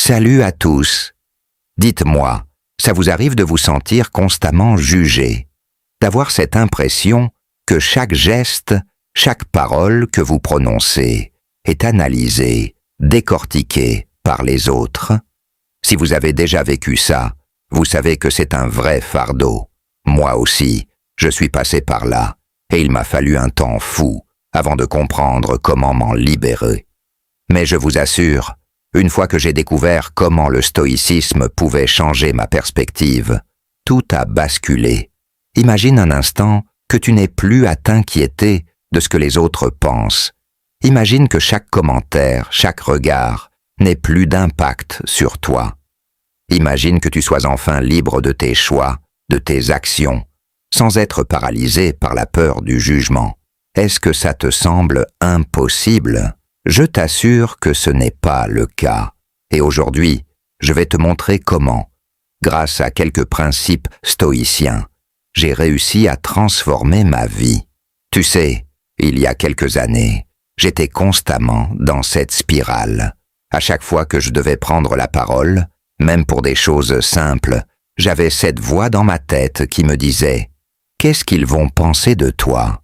Salut à tous. Dites-moi, ça vous arrive de vous sentir constamment jugé, d'avoir cette impression que chaque geste, chaque parole que vous prononcez est analysée, décortiquée par les autres? Si vous avez déjà vécu ça, vous savez que c'est un vrai fardeau. Moi aussi, je suis passé par là, et il m'a fallu un temps fou avant de comprendre comment m'en libérer. Mais je vous assure, une fois que j'ai découvert comment le stoïcisme pouvait changer ma perspective, tout a basculé. Imagine un instant que tu n'aies plus à t'inquiéter de ce que les autres pensent. Imagine que chaque commentaire, chaque regard n'ait plus d'impact sur toi. Imagine que tu sois enfin libre de tes choix, de tes actions, sans être paralysé par la peur du jugement. Est-ce que ça te semble impossible? Je t'assure que ce n'est pas le cas. Et aujourd'hui, je vais te montrer comment, grâce à quelques principes stoïciens, j'ai réussi à transformer ma vie. Tu sais, il y a quelques années, j'étais constamment dans cette spirale. À chaque fois que je devais prendre la parole, même pour des choses simples, j'avais cette voix dans ma tête qui me disait « Qu'est-ce qu'ils vont penser de toi ?»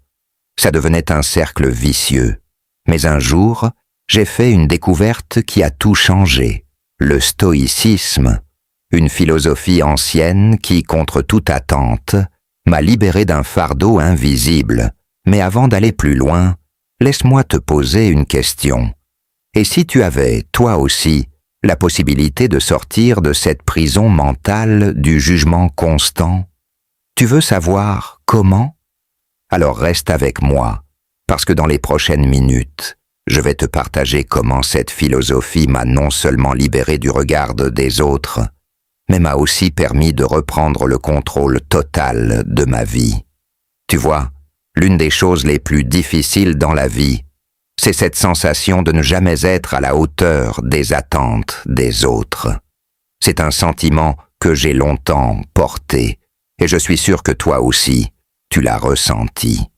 Ça devenait un cercle vicieux. Mais un jour, j'ai fait une découverte qui a tout changé. Le stoïcisme, une philosophie ancienne qui, contre toute attente, m'a libéré d'un fardeau invisible. Mais avant d'aller plus loin, laisse-moi te poser une question. Et si tu avais, toi aussi, la possibilité de sortir de cette prison mentale du jugement constant? Tu veux savoir comment? Alors reste avec moi, parce que dans les prochaines minutes, je vais te partager comment cette philosophie m'a non seulement libéré du regard des autres, mais m'a aussi permis de reprendre le contrôle total de ma vie. Tu vois, l'une des choses les plus difficiles dans la vie, c'est cette sensation de ne jamais être à la hauteur des attentes des autres. C'est un sentiment que j'ai longtemps porté, et je suis sûr que toi aussi, tu l'as ressenti.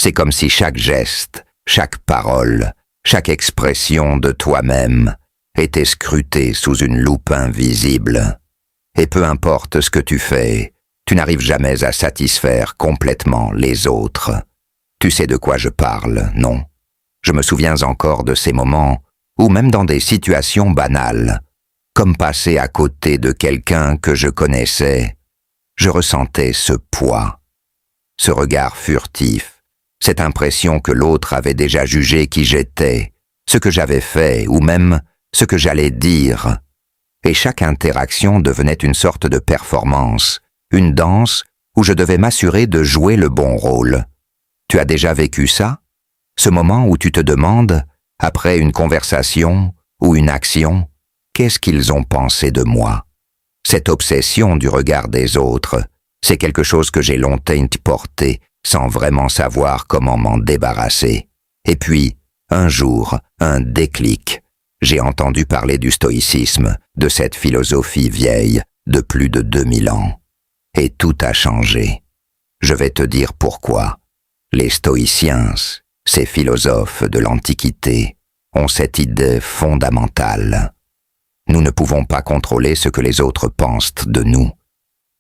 C'est comme si chaque geste, chaque parole, chaque expression de toi-même était scrutée sous une loupe invisible. Et peu importe ce que tu fais, tu n'arrives jamais à satisfaire complètement les autres. Tu sais de quoi je parle, non? Je me souviens encore de ces moments où, même dans des situations banales, comme passer à côté de quelqu'un que je connaissais, je ressentais ce poids, ce regard furtif, cette impression que l'autre avait déjà jugé qui j'étais, ce que j'avais fait ou même ce que j'allais dire. Et chaque interaction devenait une sorte de performance, une danse où je devais m'assurer de jouer le bon rôle. Tu as déjà vécu ça? Ce moment où tu te demandes, après une conversation ou une action, qu'est-ce qu'ils ont pensé de moi? Cette obsession du regard des autres, c'est quelque chose que j'ai longtemps porté sans vraiment savoir comment m'en débarrasser. Et puis, un jour, un déclic. J'ai entendu parler du stoïcisme, de cette philosophie vieille de plus de 2000 ans. Et tout a changé. Je vais te dire pourquoi. Les stoïciens, ces philosophes de l'Antiquité, ont cette idée fondamentale. Nous ne pouvons pas contrôler ce que les autres pensent de nous,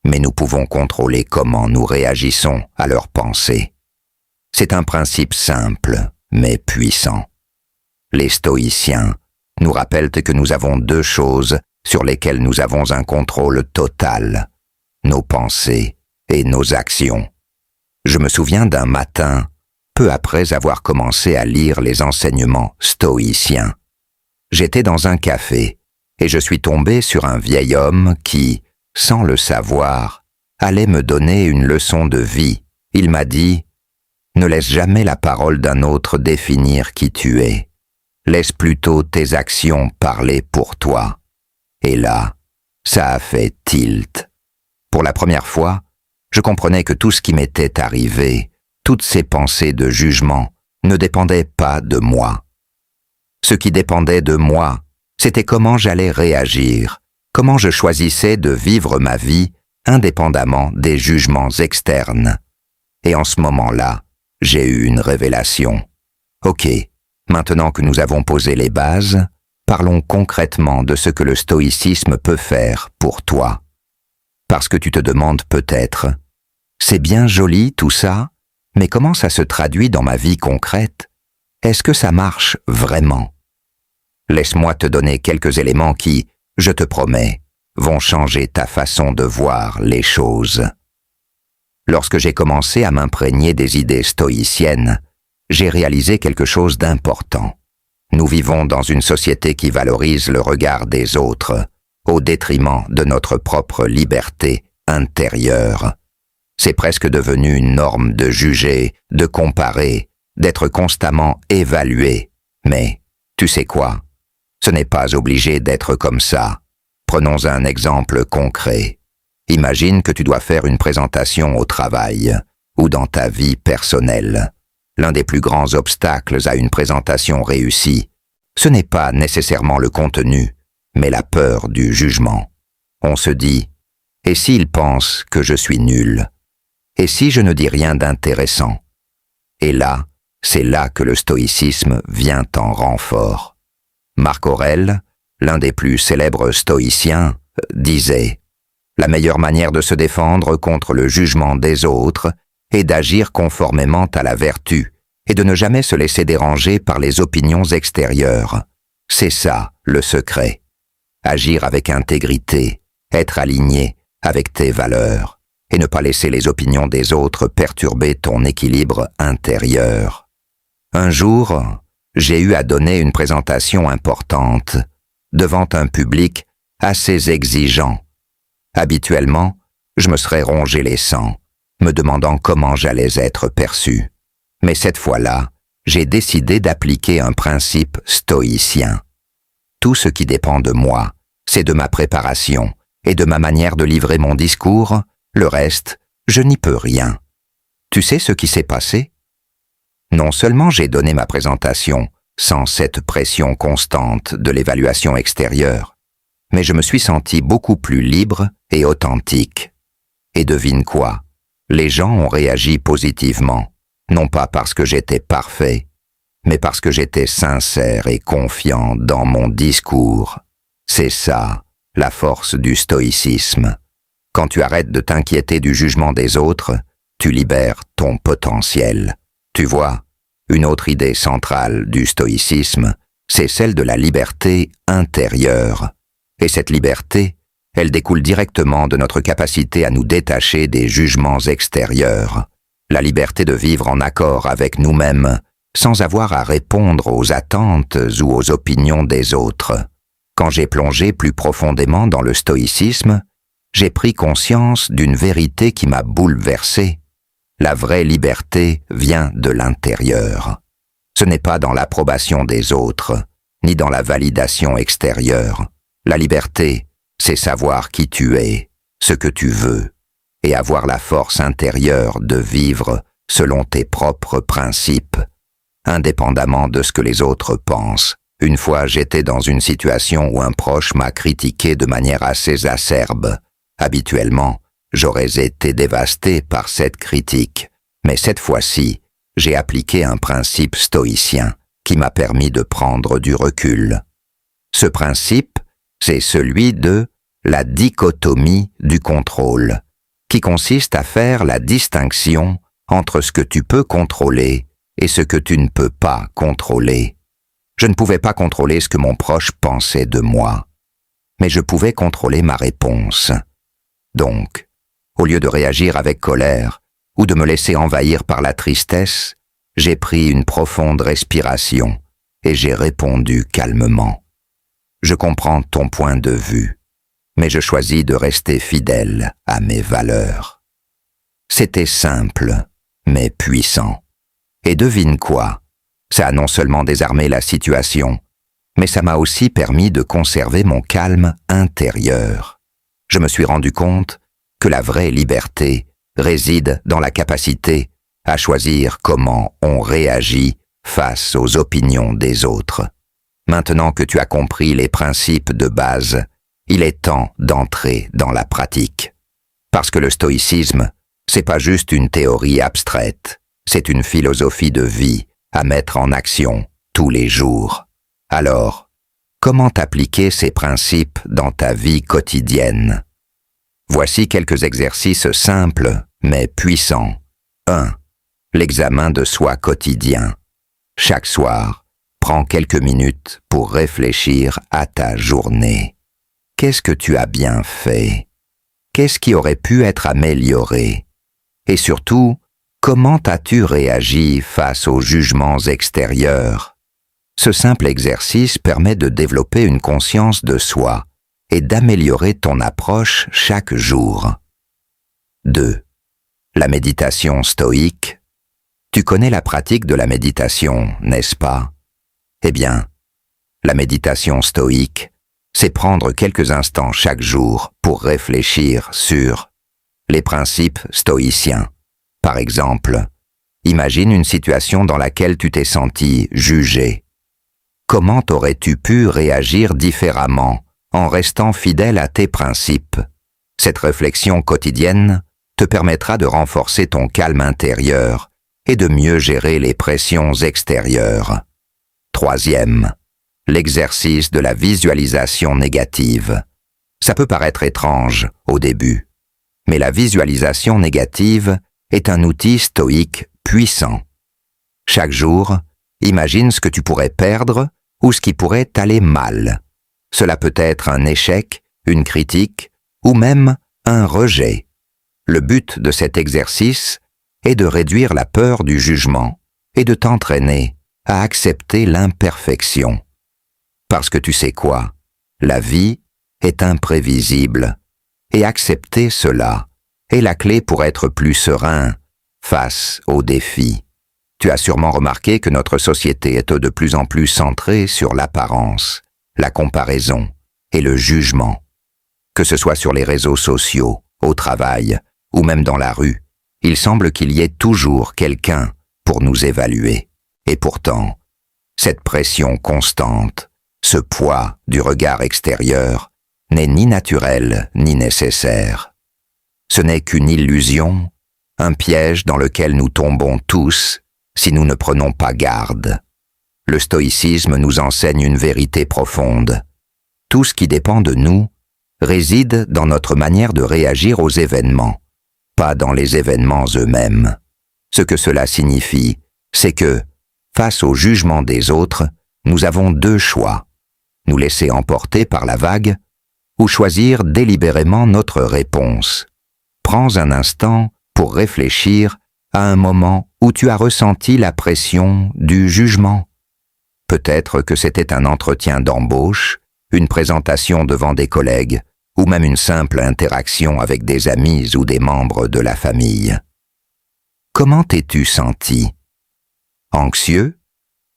mais nous pouvons contrôler comment nous réagissons à leurs pensées. C'est un principe simple, mais puissant. Les stoïciens nous rappellent que nous avons deux choses sur lesquelles nous avons un contrôle total, nos pensées et nos actions. Je me souviens d'un matin, peu après avoir commencé à lire les enseignements stoïciens. J'étais dans un café et je suis tombé sur un vieil homme qui, sans le savoir, allait me donner une leçon de vie. Il m'a dit « Ne laisse jamais la parole d'un autre définir qui tu es. Laisse plutôt tes actions parler pour toi. » Et là, ça a fait tilt. Pour la première fois, je comprenais que tout ce qui m'était arrivé, toutes ces pensées de jugement, ne dépendaient pas de moi. Ce qui dépendait de moi, c'était comment j'allais réagir, comment je choisissais de vivre ma vie indépendamment des jugements externes. Et en ce moment-là, j'ai eu une révélation. Ok, maintenant que nous avons posé les bases, parlons concrètement de ce que le stoïcisme peut faire pour toi. Parce que tu te demandes peut-être, c'est bien joli tout ça, mais comment ça se traduit dans ma vie concrète? Est-ce que ça marche vraiment? Laisse-moi te donner quelques éléments qui, je te promets, vont changer ta façon de voir les choses. Lorsque j'ai commencé à m'imprégner des idées stoïciennes, j'ai réalisé quelque chose d'important. Nous vivons dans une société qui valorise le regard des autres, au détriment de notre propre liberté intérieure. C'est presque devenu une norme de juger, de comparer, d'être constamment évalué. Mais, tu sais quoi? Ce n'est pas obligé d'être comme ça. Prenons un exemple concret. Imagine que tu dois faire une présentation au travail ou dans ta vie personnelle. L'un des plus grands obstacles à une présentation réussie, ce n'est pas nécessairement le contenu, mais la peur du jugement. On se dit, et s'ils pensent que je suis nul? Et si je ne dis rien d'intéressant? Et là, c'est là que le stoïcisme vient en renfort. Marc Aurèle, l'un des plus célèbres stoïciens, disait « La meilleure manière de se défendre contre le jugement des autres est d'agir conformément à la vertu et de ne jamais se laisser déranger par les opinions extérieures. C'est ça, le secret. Agir avec intégrité, être aligné avec tes valeurs et ne pas laisser les opinions des autres perturber ton équilibre intérieur. » Un jour, j'ai eu à donner une présentation importante devant un public assez exigeant. Habituellement, je me serais rongé les sangs, me demandant comment j'allais être perçu. Mais cette fois-là, j'ai décidé d'appliquer un principe stoïcien. Tout ce qui dépend de moi, c'est de ma préparation et de ma manière de livrer mon discours. Le reste, je n'y peux rien. Tu sais ce qui s'est passé? Non seulement j'ai donné ma présentation sans cette pression constante de l'évaluation extérieure, mais je me suis senti beaucoup plus libre et authentique. Et devine quoi? Les gens ont réagi positivement, non pas parce que j'étais parfait, mais parce que j'étais sincère et confiant dans mon discours. C'est ça, la force du stoïcisme. Quand tu arrêtes de t'inquiéter du jugement des autres, tu libères ton potentiel. Tu vois, une autre idée centrale du stoïcisme, c'est celle de la liberté intérieure. Et cette liberté, elle découle directement de notre capacité à nous détacher des jugements extérieurs. La liberté de vivre en accord avec nous-mêmes, sans avoir à répondre aux attentes ou aux opinions des autres. Quand j'ai plongé plus profondément dans le stoïcisme, j'ai pris conscience d'une vérité qui m'a bouleversé. La vraie liberté vient de l'intérieur. Ce n'est pas dans l'approbation des autres, ni dans la validation extérieure. La liberté, c'est savoir qui tu es, ce que tu veux, et avoir la force intérieure de vivre selon tes propres principes, indépendamment de ce que les autres pensent. Une fois, j'étais dans une situation où un proche m'a critiqué de manière assez acerbe. Habituellement, j'aurais été dévasté par cette critique, mais cette fois-ci, j'ai appliqué un principe stoïcien qui m'a permis de prendre du recul. Ce principe, c'est celui de la dichotomie du contrôle, qui consiste à faire la distinction entre ce que tu peux contrôler et ce que tu ne peux pas contrôler. Je ne pouvais pas contrôler ce que mon proche pensait de moi, mais je pouvais contrôler ma réponse. Donc, au lieu de réagir avec colère ou de me laisser envahir par la tristesse, j'ai pris une profonde respiration et j'ai répondu calmement. Je comprends ton point de vue, mais je choisis de rester fidèle à mes valeurs. C'était simple, mais puissant. Et devine quoi? Ça a non seulement désarmé la situation, mais ça m'a aussi permis de conserver mon calme intérieur. Je me suis rendu compte que la vraie liberté réside dans la capacité à choisir comment on réagit face aux opinions des autres. Maintenant que tu as compris les principes de base, il est temps d'entrer dans la pratique. Parce que le stoïcisme, c'est pas juste une théorie abstraite, c'est une philosophie de vie à mettre en action tous les jours. Alors, comment appliquer ces principes dans ta vie quotidienne. Voici quelques exercices simples mais puissants. 1. L'examen de soi quotidien. Chaque soir, prends quelques minutes pour réfléchir à ta journée. Qu'est-ce que tu as bien fait? Qu'est-ce qui aurait pu être amélioré? Et surtout, comment as-tu réagi face aux jugements extérieurs? Ce simple exercice permet de développer une conscience de soi et d'améliorer ton approche chaque jour. 2. La méditation stoïque. Tu connais la pratique de la méditation, n'est-ce pas? Eh bien, la méditation stoïque, c'est prendre quelques instants chaque jour pour réfléchir sur les principes stoïciens. Par exemple, imagine une situation dans laquelle tu t'es senti jugé. Comment aurais-tu pu réagir différemment en restant fidèle à tes principes? Cette réflexion quotidienne te permettra de renforcer ton calme intérieur et de mieux gérer les pressions extérieures. 3. L'exercice de la visualisation négative. Ça peut paraître étrange au début, mais la visualisation négative est un outil stoïque puissant. Chaque jour, imagine ce que tu pourrais perdre ou ce qui pourrait aller mal. Cela peut être un échec, une critique ou même un rejet. Le but de cet exercice est de réduire la peur du jugement et de t'entraîner à accepter l'imperfection. Parce que tu sais quoi? La vie est imprévisible et accepter cela est la clé pour être plus serein face aux défis. Tu as sûrement remarqué que notre société est de plus en plus centrée sur l'apparence, la comparaison et le jugement. Que ce soit sur les réseaux sociaux, au travail ou même dans la rue, il semble qu'il y ait toujours quelqu'un pour nous évaluer. Et pourtant, cette pression constante, ce poids du regard extérieur, n'est ni naturel ni nécessaire. Ce n'est qu'une illusion, un piège dans lequel nous tombons tous si nous ne prenons pas garde. Le stoïcisme nous enseigne une vérité profonde. Tout ce qui dépend de nous réside dans notre manière de réagir aux événements, pas dans les événements eux-mêmes. Ce que cela signifie, c'est que, face au jugement des autres, nous avons deux choix: nous laisser emporter par la vague ou choisir délibérément notre réponse. Prends un instant pour réfléchir à un moment où tu as ressenti la pression du jugement. Peut-être que c'était un entretien d'embauche, une présentation devant des collègues, ou même une simple interaction avec des amis ou des membres de la famille. Comment t'es-tu senti? Anxieux?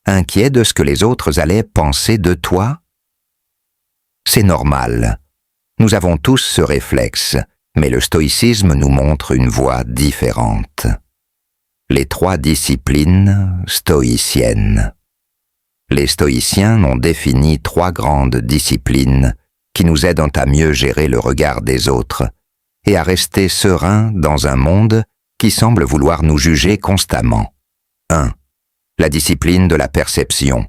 Inquiet de ce que les autres allaient penser de toi? C'est normal. Nous avons tous ce réflexe, mais le stoïcisme nous montre une voie différente. Les 3 disciplines stoïciennes. Les stoïciens ont défini 3 grandes disciplines qui nous aident à mieux gérer le regard des autres et à rester sereins dans un monde qui semble vouloir nous juger constamment. 1. La discipline de la perception.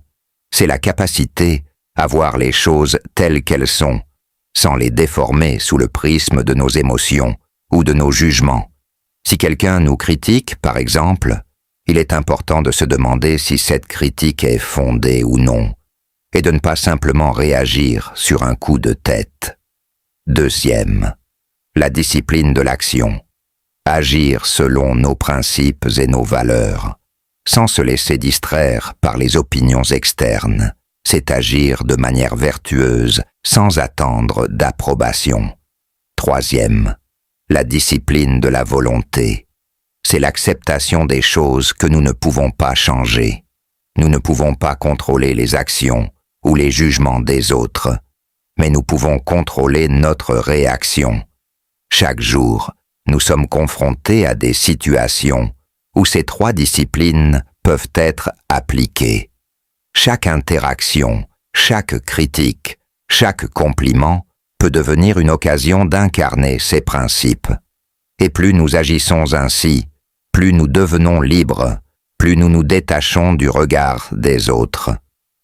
C'est la capacité à voir les choses telles qu'elles sont, sans les déformer sous le prisme de nos émotions ou de nos jugements. Si quelqu'un nous critique, par exemple, il est important de se demander si cette critique est fondée ou non, et de ne pas simplement réagir sur un coup de tête. 2. La discipline de l'action. Agir selon nos principes et nos valeurs, sans se laisser distraire par les opinions externes. C'est agir de manière vertueuse, sans attendre d'approbation. 3. La discipline de la volonté. C'est l'acceptation des choses que nous ne pouvons pas changer. Nous ne pouvons pas contrôler les actions ou les jugements des autres, mais nous pouvons contrôler notre réaction. Chaque jour, nous sommes confrontés à des situations où ces 3 disciplines peuvent être appliquées. Chaque interaction, chaque critique, chaque compliment peut devenir une occasion d'incarner ces principes. Et plus nous agissons ainsi, plus nous devenons libres, plus nous nous détachons du regard des autres.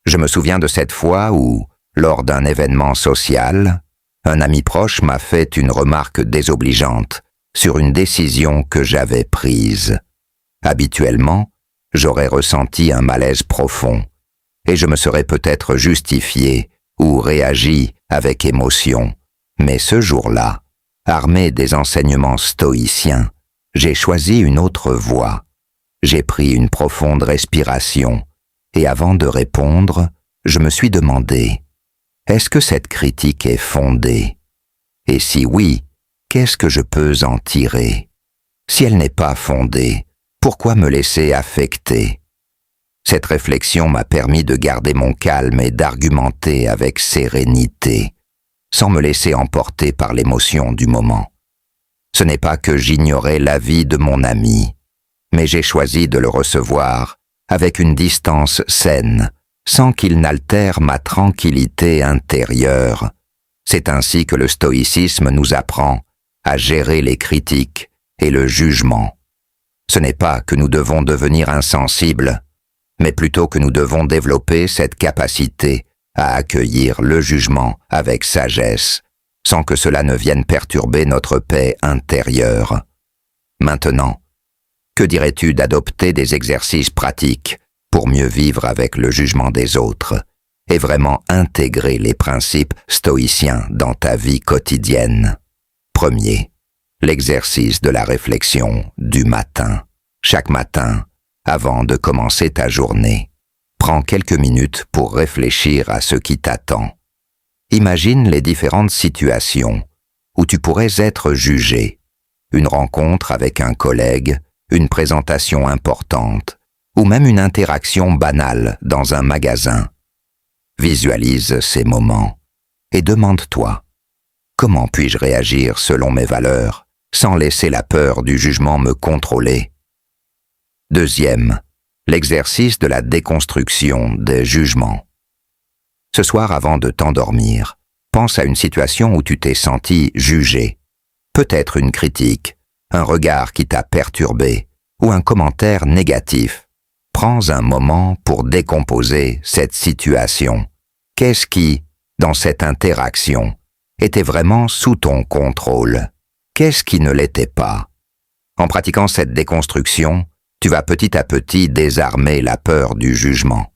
Je me souviens de cette fois où, Lors d'un événement social, un ami proche m'a fait une remarque désobligeante sur une décision que j'avais prise. Habituellement, j'aurais ressenti un malaise profond, et je me serais peut-être justifié ou réagi avec émotion. Mais ce jour-là, armé des enseignements stoïciens, j'ai choisi une autre voie. J'ai pris une profonde respiration, et avant de répondre, je me suis demandé, est-ce que cette critique est fondée? Et si oui, qu'est-ce que je peux en tirer? Si elle n'est pas fondée, pourquoi me laisser affecter? Cette réflexion m'a permis de garder mon calme et d'argumenter avec sérénité, sans me laisser emporter par l'émotion du moment. Ce n'est pas que j'ignorais l'avis de mon ami, mais j'ai choisi de le recevoir avec une distance saine, sans qu'il n'altère ma tranquillité intérieure. C'est ainsi que le stoïcisme nous apprend à gérer les critiques et le jugement. Ce n'est pas que nous devons devenir insensibles, mais plutôt que nous devons développer cette capacité à accueillir le jugement avec sagesse, sans que cela ne vienne perturber notre paix intérieure. Maintenant, que dirais-tu d'adopter des exercices pratiques pour mieux vivre avec le jugement des autres et vraiment intégrer les principes stoïciens dans ta vie quotidienne? Premier, l'exercice de la réflexion du matin. Chaque matin, avant de commencer ta journée, prends quelques minutes pour réfléchir à ce qui t'attend. Imagine les différentes situations où tu pourrais être jugé. Une rencontre avec un collègue, une présentation importante, ou même une interaction banale dans un magasin. Visualise ces moments et demande-toi, comment puis-je réagir selon mes valeurs, sans laisser la peur du jugement me contrôler? Deuxième, l'exercice de la déconstruction des jugements. Ce soir, avant de t'endormir, pense à une situation où tu t'es senti jugé. Peut-être une critique, un regard qui t'a perturbé, ou un commentaire négatif. Prends un moment pour décomposer cette situation. Qu'est-ce qui, dans cette interaction, était vraiment sous ton contrôle? Qu'est-ce qui ne l'était pas? En pratiquant cette déconstruction, tu vas petit à petit désarmer la peur du jugement.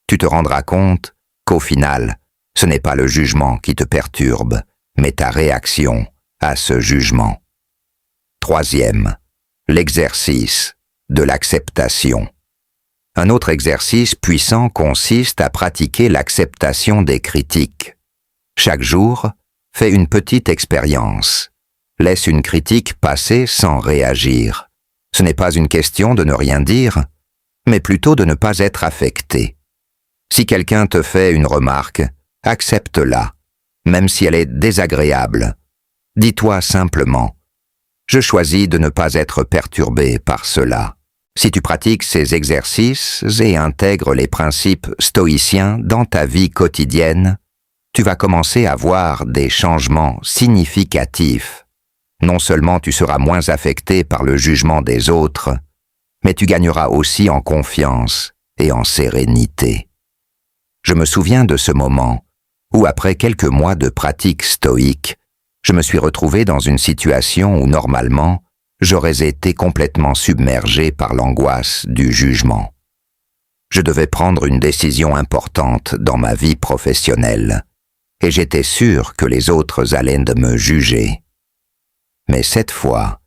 Tu te rendras compte qu'au final, ce n'est pas le jugement qui te perturbe, mais ta réaction à ce jugement. Troisième, l'exercice de l'acceptation. Un autre exercice puissant consiste à pratiquer l'acceptation des critiques. Chaque jour, fais une petite expérience. Laisse une critique passer sans réagir. Ce n'est pas une question de ne rien dire, mais plutôt de ne pas être affecté. Si quelqu'un te fait une remarque, accepte-la, même si elle est désagréable. Dis-toi simplement, je choisis de ne pas être perturbé par cela. Si tu pratiques ces exercices et intègres les principes stoïciens dans ta vie quotidienne, tu vas commencer à voir des changements significatifs. Non seulement tu seras moins affecté par le jugement des autres, mais tu gagneras aussi en confiance et en sérénité. Je me souviens de ce moment où, après quelques mois de pratique stoïque, je me suis retrouvé dans une situation où normalement, j'aurais été complètement submergé par l'angoisse du jugement. Je devais prendre une décision importante dans ma vie professionnelle, et j'étais sûr que les autres allaient de me juger. Mais cette fois,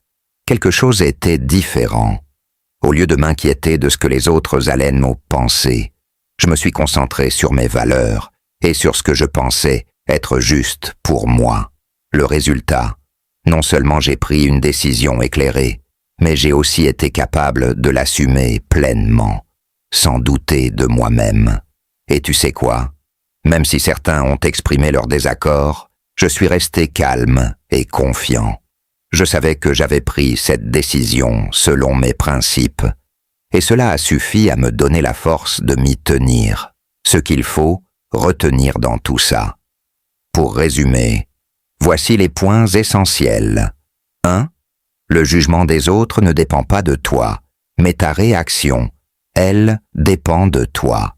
quelque chose était différent. Au lieu de m'inquiéter de ce que les autres allaient me penser, je me suis concentré sur mes valeurs et sur ce que je pensais être juste pour moi. Le résultat, non seulement j'ai pris une décision éclairée, mais j'ai aussi été capable de l'assumer pleinement, sans douter de moi-même. Et tu sais quoi? Même si certains ont exprimé leur désaccord, je suis resté calme et confiant. Je savais que j'avais pris cette décision selon mes principes, et cela a suffi à me donner la force de m'y tenir. Ce qu'il faut retenir dans tout ça. Pour résumer, voici les points essentiels. 1. Le jugement des autres ne dépend pas de toi, mais ta réaction, elle, dépend de toi.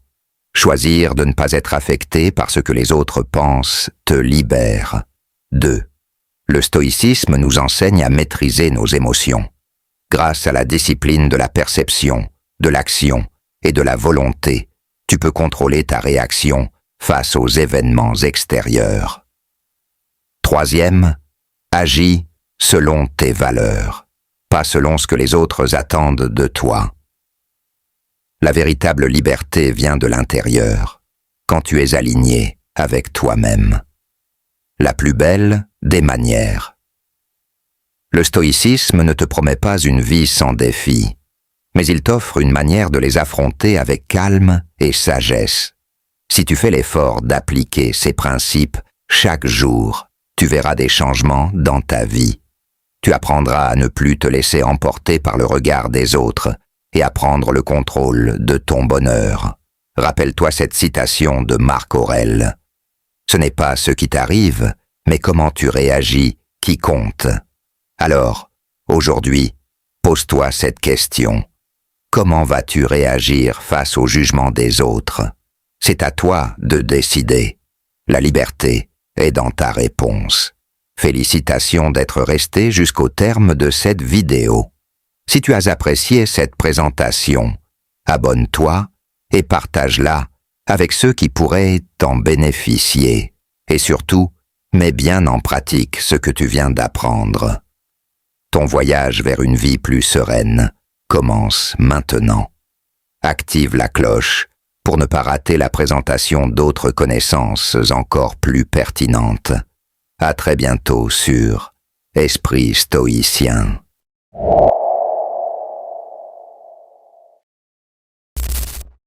Choisir de ne pas être affecté par ce que les autres pensent te libère. 2. Le stoïcisme nous enseigne à maîtriser nos émotions. Grâce à la discipline de la perception, de l'action et de la volonté, tu peux contrôler ta réaction face aux événements extérieurs. 3. Agis selon tes valeurs, pas selon ce que les autres attendent de toi. La véritable liberté vient de l'intérieur, quand tu es aligné avec toi-même. La plus belle des manières. Le stoïcisme ne te promet pas une vie sans défis, mais il t'offre une manière de les affronter avec calme et sagesse. Si tu fais l'effort d'appliquer ces principes chaque jour, tu verras des changements dans ta vie. Tu apprendras à ne plus te laisser emporter par le regard des autres et à prendre le contrôle de ton bonheur. Rappelle-toi cette citation de Marc Aurèle. Ce n'est pas ce qui t'arrive, mais comment tu réagis qui compte. Alors, aujourd'hui, pose-toi cette question. Comment vas-tu réagir face au jugement des autres? C'est à toi de décider. La liberté est dans ta réponse. Félicitations d'être resté jusqu'au terme de cette vidéo. Si tu as apprécié cette présentation, abonne-toi et partage-la avec ceux qui pourraient en bénéficier. Et surtout, mets bien en pratique ce que tu viens d'apprendre. Ton voyage vers une vie plus sereine commence maintenant. Active la cloche pour ne pas rater la présentation d'autres connaissances encore plus pertinentes. À très bientôt sur Esprit Stoïcien.